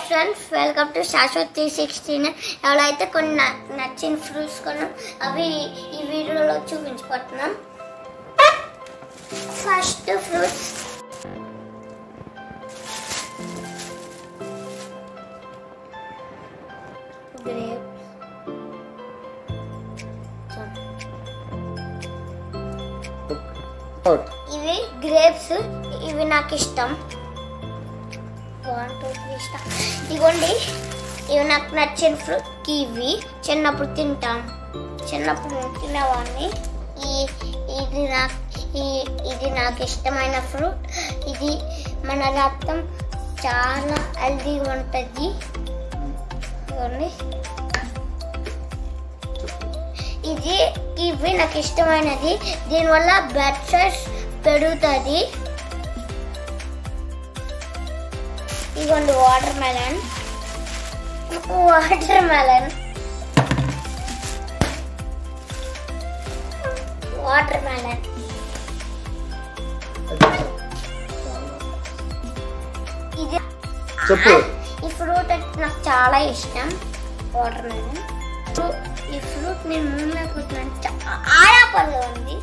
Friends, welcome to Shashwat 316. ఎవరైతే కొన్ని నచ్చిన ఫ్రూట్స్ కొన్నాం అవి ఈ వీడియోలో చూపించుకుంటున్నాం. ఫస్ట్ ఫ్రూట్స్ ఇవి గ్రేప్స్. ఇవి నాకు ఇష్టం. ఇదిగోండి, ఇవి నాకు నచ్చిన ఫ్రూట్. కివి చిన్నప్పుడు తింటాం, చిన్నప్పుడు తినేవాడిని. ఇది నాకు ఇష్టమైన ఫ్రూట్. ఇది మన రక్తం చాలా హెల్తీగా ఉంటుంది. ఇదిగోండి, ఇవి నాకు ఇష్టమైనది. దీనివల్ల బ్లడ్ సైజ్ పెరుగుతుంది. ఇదిగోండి వాటర్ మెలన్. ఇది ఈ ఫ్రూట్ నాకు చాలా ఇష్టం. Water melon. ఈ ఫ్రూట్ నేను ముందుకున్నాను, చాలా పళ్ళు ఉంది.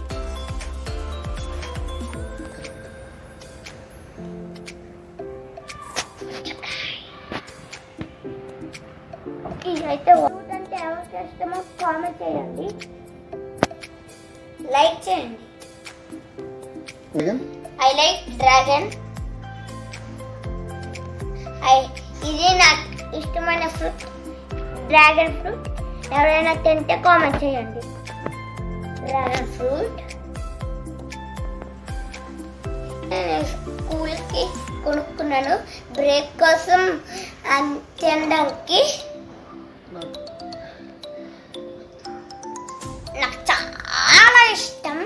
అయితే ఫ్రూట్ అంటే ఎవరికి ఇష్టమో కామెంట్ చేయండి, లైక్ చేయండి. I like dragon. ఇది నాకు ఇష్టమైన ఫ్రూట్, డ్రాగన్ ఫ్రూట్. ఎవరైనా తింటే కామెంట్ చేయండి. డ్రాగన్ ఫ్రూట్ నేను స్కూల్కి కొనుక్కున్నాను బ్రేక్ కోసం తినడానికి. నాకు చాలా ఇష్టం.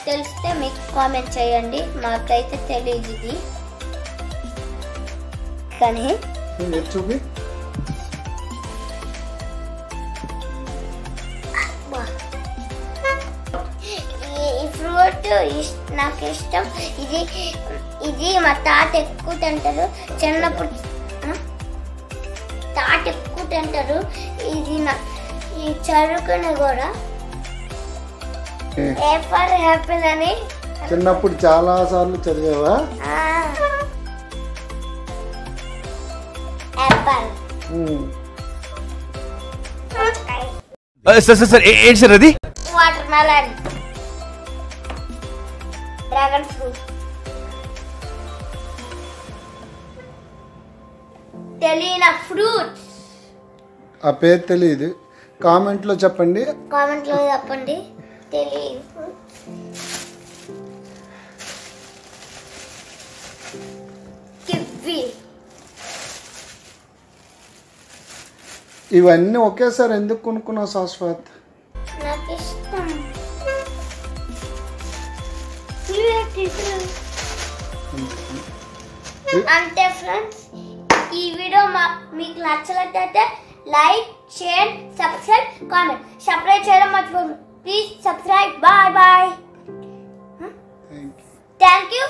తెలిస్తే మీకు కామెంట్ చేయండి. మాకైతే తెలియదు ఇది, కానీ చూపి. ఈ ఫ్రూట్ నాకు ఇష్టం. ఇది మా తాత ఎక్కువ తింటారు. చిన్నప్పుడు తాత ఎక్కువ తింటారు. ఈ చదువుకుని కూడా ఏ ఫర్ యాపిల్ అని చిన్నప్పుడు చాలా సార్లు చదివావా? యాపిల్. సార్ ఏంటి సార్ అది? Water melon, dragon fruit. తెలియని ఫ్రూట్స్ ఆ పేరు తెలియదు. కామెంట్లో చెప్పండి. తెలియదు. కివి. ఇవన్నీ ఒకేసారి ఎందుకు కొనుక్కున్నావు శాశ్వత్? నాకు ఇష్టం. అంతే ఫ్రెండ్స్, ఈ వీడియో మీకు నచ్చలేకపోతే like, share, subscribe, comment. Subscribe చేయడం మర్చిపోండి. Please subscribe. Bye bye. Thank you.